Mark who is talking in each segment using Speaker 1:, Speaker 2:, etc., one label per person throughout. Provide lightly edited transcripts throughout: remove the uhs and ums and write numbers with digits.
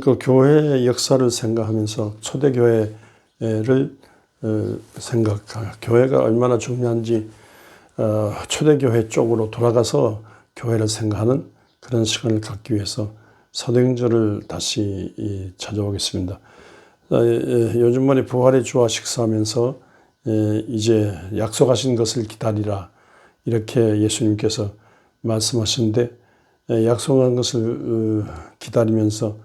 Speaker 1: 그 교회의 역사를 생각하면서 초대교회를 교회가 얼마나 중요한지 초대교회 쪽으로 돌아가서 교회를 생각하는 그런 시간을 갖기 위해서 사도행전을 다시 찾아보겠습니다. 요즘 말에 부활의 주와 식사하면서 이제 약속하신 것을 기다리라 이렇게 예수님께서 말씀하시는데, 약속한 것을 기다리면서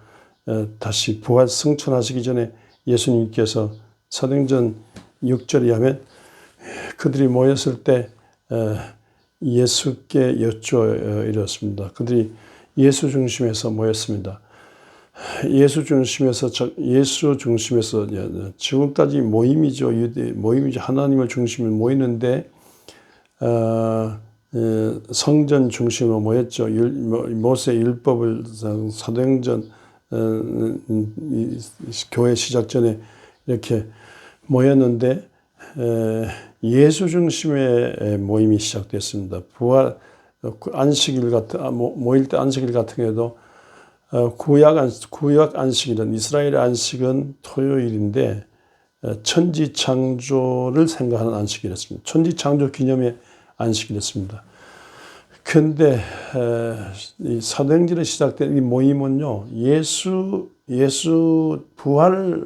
Speaker 1: 다시 부활 승천하시기 전에 예수님께서 사도행전 6절에 하면 그들이 모였을 때 예수께 여쭈어 이르렀습니다. 그들이 예수 중심에서 모였습니다. 예수 중심에서 지금까지 모임이죠. 하나님을 중심으로 모이는데 성전 중심으로 모였죠. 모세 율법을 사도행전 교회 시작 전에 이렇게 모였는데 예수 구중심의 모임이 시작됐습니다. 부활 안식일 같은 모일 때 안식일 같은 경우도 구약 안식일은, 이스라엘의 안식은 토요일인데 천지 창조를 생각하는 안식일이었습니다. 천지 창조 기념의 안식일이었습니다. 그런데 이 사도행전에 시작된 이 모임은요, 예수 부활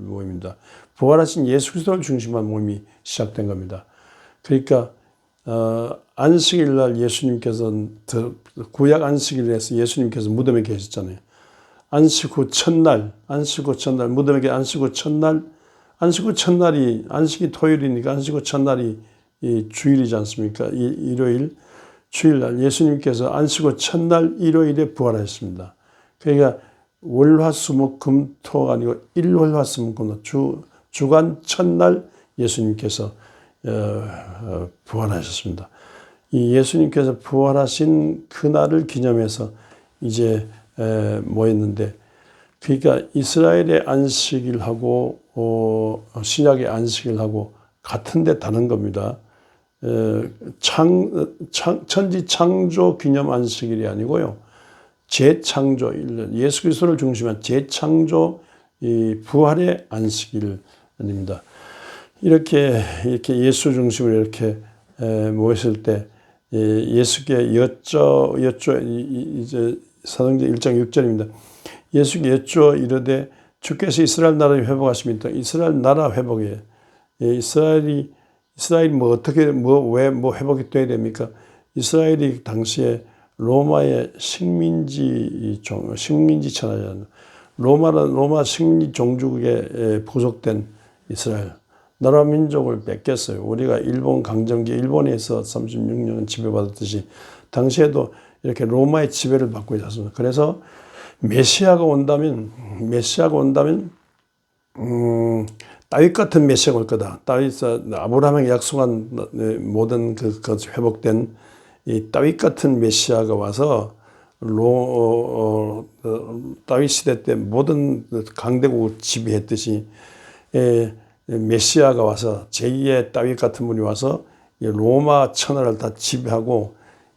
Speaker 1: 모임입니다. 부활하신 예수 그리스도를 중심한 모임이 시작된 겁니다. 그러니까 안식일 날 예수님께서 구약 안식일에서 예수님께서 무덤에 계셨잖아요. 안식 후 첫날 무덤에 안식 후 첫날, 안식이 토요일이니까 안식 후 첫날이 이 주일이지 않습니까? 일요일, 주일날 예수님께서 안식 후 첫날 일요일에 부활하셨습니다. 그러니까 월화수목금토가 아니고 일월화수목금 주간 첫날 예수님께서 부활하셨습니다. 이 예수님께서 부활하신 그날을 기념해서 이제 모였는데, 그러니까 이스라엘의 안식일하고 신약의 안식일하고 같은데 다른 겁니다. 천지 창조 기념 안식일이 아니고요, 재창조, 예수 그리스도를 중심한 재창조 부활의 안식일입니다. 이렇게 예수 중심으로 이렇게 모였을 때 예수께 이제 사도행전 1장 6절입니다. 예수께 여쭈어 이르되 주께서 이스라엘 나라를 회복하십니다. 이스라엘 나라 회복이에요. 이스라엘이 왜 회복이 돼야 됩니까? 이스라엘이 당시에 로마의 식민지 천하잖아요. 로마 식민지 종주국에 부속된 이스라엘. 나라 민족을 뺏겼어요. 우리가 일본 강점기, 일본에서 36년 지배받았듯이 당시에도 이렇게 로마의 지배를 받고 있었습니다. 그래서 메시아가 온다면 다윗 같은 메시아가 올 거다. 아브라함에게 약속한 모든 그 회복된 이 다윗 같은 메시아가 와서 다윗 시대 때 모든 강대국을 지배했듯이 메시아가 와서 제2의 다윗 같은 분이 와서 로마 천하를 다 지배하고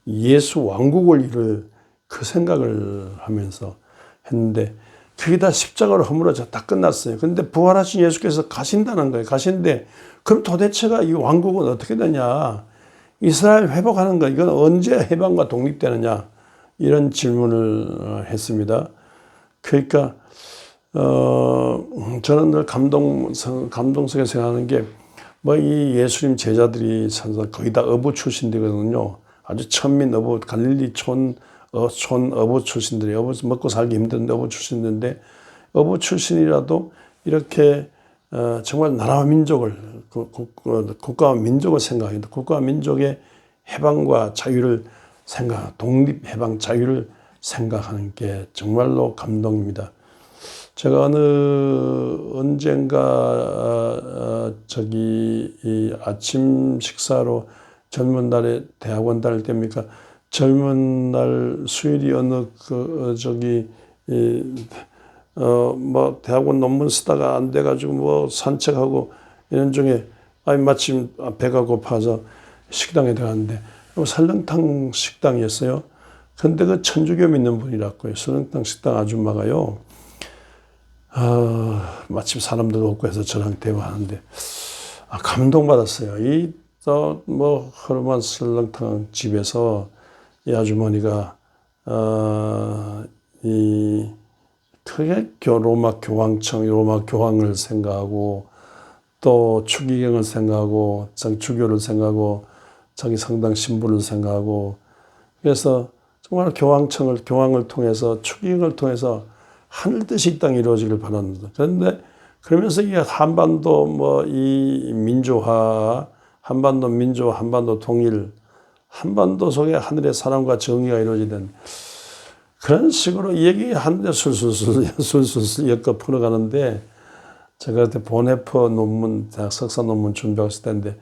Speaker 1: 예수 왕국을 이룰 그 생각을 하면서 했는데, 그게 다 십자가로 허물어져 다 끝났어요. 그런데 부활하신 예수께서 가신다는 거예요. 가신데 그럼 도대체가 이 왕국은 어떻게 되냐? 이스라엘 회복하는 거, 이건 언제 해방과 독립되느냐? 이런 질문을 했습니다. 그러니까 저는 늘 감동스럽게 생각하는 게, 이 예수님 제자들이 거의 다 어부 출신들이거든요. 아주 천민 어부, 갈릴리 촌 어부 출신들이, 먹고 살기 힘든데 어부 출신인데, 어부 출신이라도 이렇게 정말 나라와 민족을, 국가와 민족을 생각합니다. 국가와 민족의 해방과 자유를 독립, 해방, 자유를 생각하는 게 정말로 감동입니다. 제가 언젠가 이 아침 식사로 젊은 날에 대학원 다닐 때입니까? 젊은 날 수요일이 대학원 논문 쓰다가 안 돼가지고 산책하고 이런 중에 마침 배가 고파서 식당에 들어갔는데 설렁탕 식당이었어요. 근데 그 천주교 믿는 분이라고요. 설렁탕 식당 아줌마가요, 마침 사람들도 없고 해서 저랑 대화하는데, 감동받았어요. 허름한 설렁탕 집에서 이 아주머니가, 크게 로마 교황을 생각하고, 또 추기경을 생각하고, 자기 주교를 생각하고, 자기 성당 신부를 생각하고, 그래서 정말 교황을 통해서, 추기경을 통해서 하늘 뜻이 이 땅에 이루어지길 바랍니다. 그런데 그러면서 이 한반도 이 민주화, 한반도 통일, 한반도 속에 하늘의 사랑과 정의가 이루어지는 그런 식으로 얘기하는데 술술 엮어 풀어가는데, 제가 그때 본해퍼 논문, 대학 석사 논문 준비했을 때인데,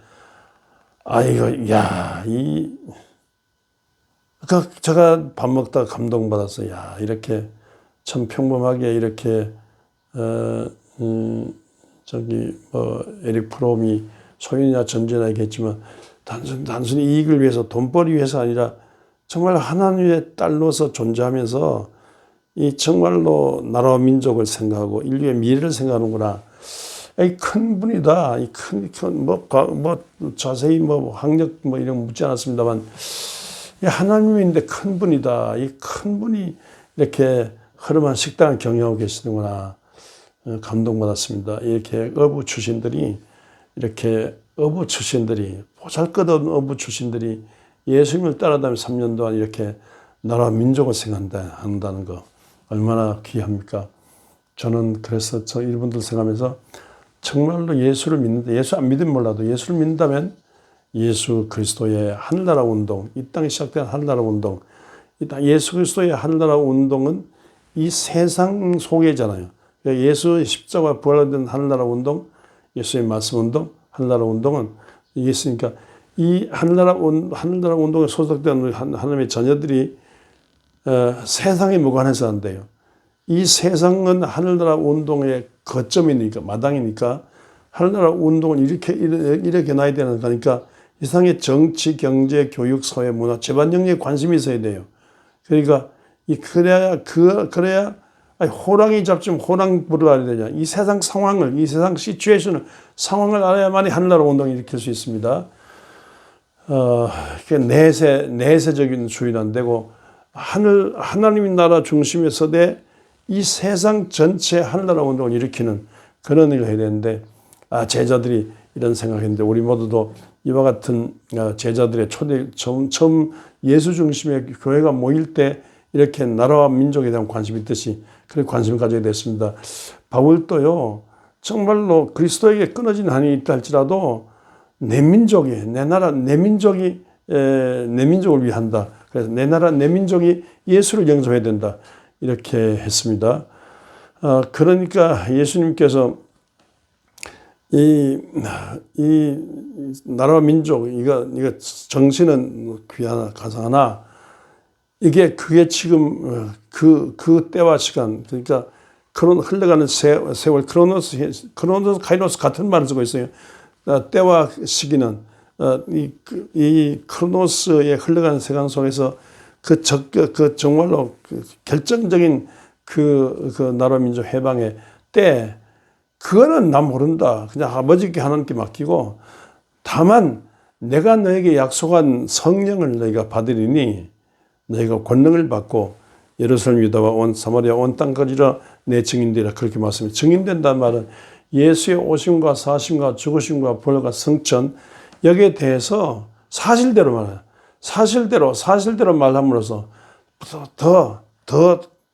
Speaker 1: 제가 밥 먹다가 감동받았어요. 이렇게 참 평범하게 이렇게, 에릭 프롬이 소유나 전제나 얘기했지만, 단순히 이익을 위해서, 돈벌이 위해서 아니라 정말 하나님의 딸로서 존재하면서 이 정말로 나라와 민족을 생각하고 인류의 미래를 생각하는구나. 이 큰 분이다. 자세히 학력 이런 묻지 않았습니다만, 이 하나님인데 큰 분이다. 이 큰 분이 이렇게 허름한 식당을 경영하고 계시는구나. 감동받았습니다. 이렇게 보잘것없는 어부 출신들이 예수님을 따라다니며 3년 동안 이렇게 나라와 민족을 생각한다는 거 얼마나 귀합니까? 저는 그래서 이분들 생각하면서 정말로 예수를 믿는다. 예수 안 믿으면 몰라도 예수를 믿는다면 예수 그리스도의 하늘나라 운동, 이 땅에 시작된 하늘나라 운동, 예수 그리스도의 하늘나라 운동은 이 세상 속에잖아요. 예수의 십자가 부활된 하늘나라 운동, 예수의 말씀 운동, 하늘나라 운동은 이게 있으니까 이 하늘나라 운동에 소속된 하나님의 자녀들이 세상에 무관해서 한대요. 이 세상은 하늘나라 운동의 거점이니까, 마당이니까 하늘나라 운동은 이렇게 나야 되는 거니까 이 세상의 정치, 경제, 교육, 사회, 문화, 재반 영역에 관심이 있어야 돼요. 그러니까 그래야 호랑이 잡지면 호랑불을 알아야 되냐. 이 세상 상황을 알아야만이 하늘나라 운동을 일으킬 수 있습니다. 내세적인 주의는 안 되고, 하나님의 나라 중심에 서되 이 세상 전체 하늘나라 운동을 일으키는 그런 일을 해야 되는데, 제자들이 이런 생각했는데, 우리 모두도 이와 같은 제자들의 처음 예수 중심의 교회가 모일 때 이렇게 나라와 민족에 대한 관심이 있듯이 그런 관심을 가져야 됐습니다. 바울도요, 정말로 그리스도에게 끊어진 한이 있다 할지라도 내 민족을 위한다. 그래서 내 나라, 내 민족이 예수를 영접해야 된다. 이렇게 했습니다. 그러니까 예수님께서 이 나라와 민족, 이거 정신은 귀하나 가상하나, 그게 지금 그 때와 시간, 그러니까 흘러가는 세월, 크로노스, 카이로스 같은 말을 쓰고 있어요. 때와 시기는 이 크로노스에 흘러가는 시간 속에서 정말로 결정적인 나라 민족 해방의 때, 그거는 난 모른다. 그냥 아버지께 하나님께 맡기고, 다만 내가 너에게 약속한 성령을 너희가 받으리니 너희가 권능을 받고 예루살렘, 유다와 온 사마리아 온 땅까지라 내 증인되리라. 그렇게 말씀해. 증인된다는 말은 예수의 오심과 사심과 죽으심과 부활과 성천, 여기에 대해서 사실대로 말해요. 사실대로 말함으로써 더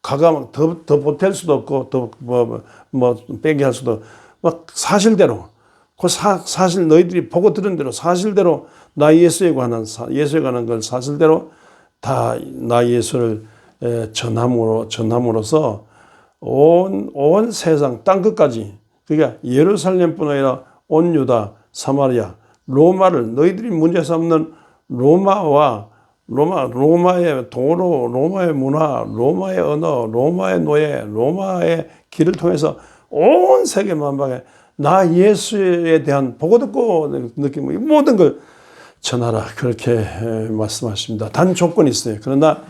Speaker 1: 보탤 수도 없고, 더 빼게 할 수도, 사실대로, 사실 너희들이 보고 들은 대로 사실대로 예수에 관한 걸 사실대로 다 나 예수를 전함으로써 온 세상 땅끝까지, 그러니까 예루살렘뿐 아니라 온 유다, 사마리아, 로마를, 너희들이 문제 삼는 로마의 도로, 로마의 문화, 로마의 언어, 로마의 노예, 로마의 길을 통해서 온 세계 만방에 나 예수에 대한 보고 듣고 느끼는 모든 걸 전하라. 그렇게 말씀하십니다. 단 조건이 있어요. 그러나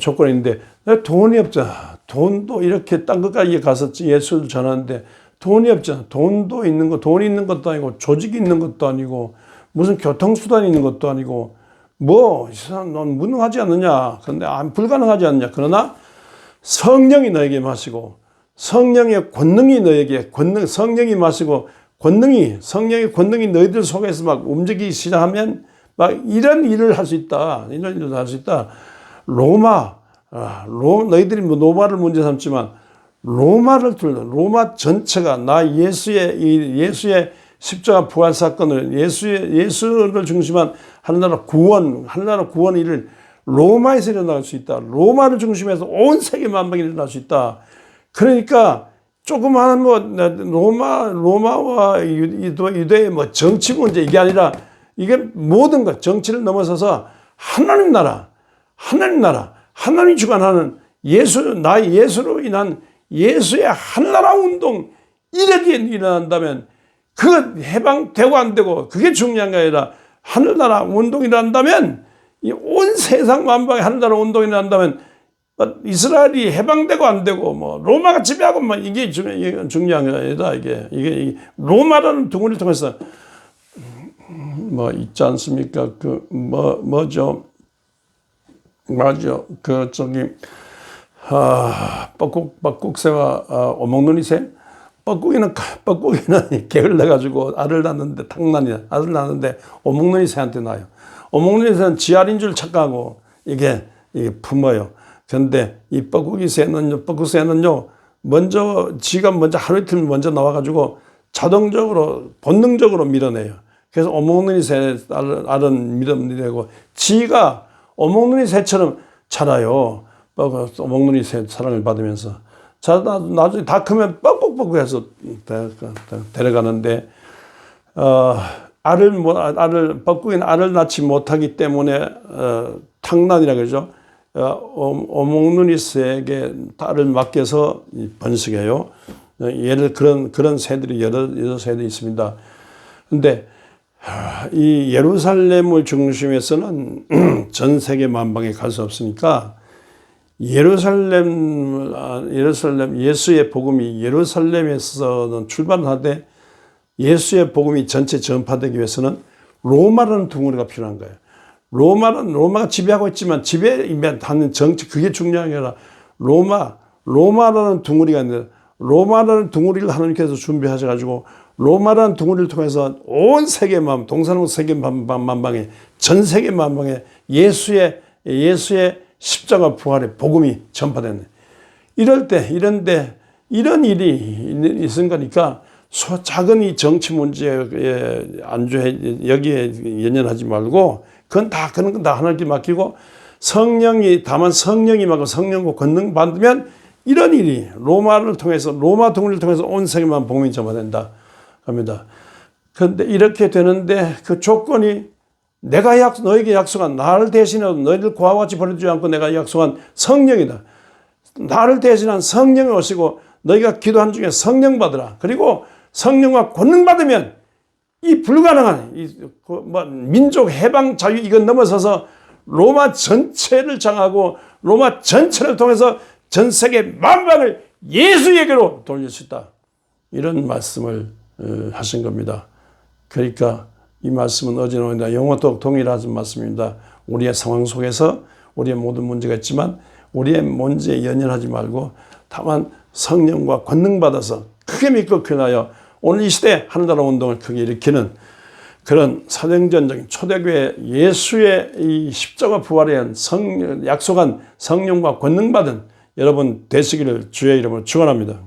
Speaker 1: 조건이 있는데 내가 돈이 없잖아. 돈도 이렇게 땅 끝까지 가서 예수를 전하는데 돈이 없잖아. 돈도 있는 거, 돈이 있는 것도 아니고 조직이 있는 것도 아니고 무슨 교통수단이 있는 것도 아니고 뭐 이 사람 넌 무능하지 않느냐. 그런데 불가능하지 않느냐. 그러나 성령이 너에게 마시고 성령의 권능이 너에게 성령이 마시고 성령의 권능이 너희들 속에서 막 움직이기 시작하면 막 이런 일을 할 수 있다. 이런 일을 할 수 있다. 너희들이 뭐 로마를 문제 삼지만 로마 전체가 나 예수의 십자가 부활 사건을 예수를 중심한 하나나라 구원 일을 로마에서 일어날 수 있다. 로마를 중심해서 온 세계 만방이 일어날 수 있다. 그러니까 조그마한 뭐 로마와 유대의 뭐 정치 문제 이게 아니라 이게 모든 것 정치를 넘어서서 하나님 나라 하나님 주관하는 예수로 인한 예수의 한나라 운동 이렇게 일어난다면 그 해방되고 안 되고 그게 중요한 게 아니라 하늘나라 운동이 일어난다면 이 온 세상 만방에 하늘나라 운동이 일어난다면 이스라엘이 해방되고 안 되고 뭐 로마가 지배하고 뭐 이게 중요한 게 아니라 이게 로마라는 둥어리를 통해서 뭐 있지 않습니까? 뭐죠? 맞죠. 뻐꾹새와 오목눈이 새. 뻐꾹이는 개를 내가지고 알을 낳는데 알을 낳는데 오목눈이 새한테 낳아요. 오목눈이 새는 지알인 줄 착각하고 이게 품어요. 그런데 이 뻐꾹새는요, 지가 먼저 하루 이틀 먼저 나와가지고 자동적으로, 본능적으로 밀어내요. 그래서 오목눈이 새 알은 밀어내고 지가 오목눈이 새처럼 자라요. 오목눈이 새 사랑을 받으면서. 나중에 다 크면 뻑뻑뻑 해서 데려가는데, 뻐꾸기는 알을 낳지 못하기 때문에, 탕난이라 그러죠. 오목눈이 새에게 알을 맡겨서 번식해요. 그런 새들이 여러 새들이 있습니다. 근데, 이 예루살렘을 중심에서는 전 세계 만방에 갈 수 없으니까 예수의 복음이 예루살렘에서는 출발하되 예수의 복음이 전체 전파되기 위해서는 로마라는 둥어리가 필요한 거예요. 로마가 지배하고 있지만 지배하는 정치 그게 중요한 게 아니라 로마라는 둥어리가 있는데 로마라는 둥어리를 하나님께서 준비하셔가지고 로마라는 둥어리를 통해서 온 세계 동서남 세계 만방에 전 세계 만방에 예수의 십자가 부활의 복음이 전파됐네. 이런데 이런 일이 있은 거니까 작은 이 정치 문제에 여기에 연연하지 말고 그런 건 다 하나님께 맡기고 다만 성령이 맡고 성령과 권능 받으면 이런 일이 로마 동리를 통해서 온 세계만 복음이 전파된다 합니다. 그런데 이렇게 되는데 그 조건이 너에게 약속한 나를 대신하고 너희들 고아와 같이 버려두지 않고 내가 약속한 성령이다. 나를 대신한 성령이 오시고 너희가 기도한 중에 성령 받으라. 그리고 성령과 권능 받으면 이 불가능한 민족 해방 자유 이건 넘어서서 로마 전체를 장하고 로마 전체를 통해서 전 세계 만방을 예수에게로 돌릴 수 있다. 이런 말씀을 하신 겁니다. 그러니까 이 말씀은 어제나 오늘나 영원토록 동일한 말씀입니다. 우리의 상황 속에서 우리의 모든 문제가 있지만 우리의 문제에 연연하지 말고 다만 성령과 권능 받아서 크게 믿고 변하여 오늘 이 시대 하늘나라 운동을 크게 일으키는 그런 사도행전적인 초대교회 예수의 이 십자가 부활에 의한 약속한 성령과 권능 받은 여러분 되시기를 주의 이름으로 축원합니다.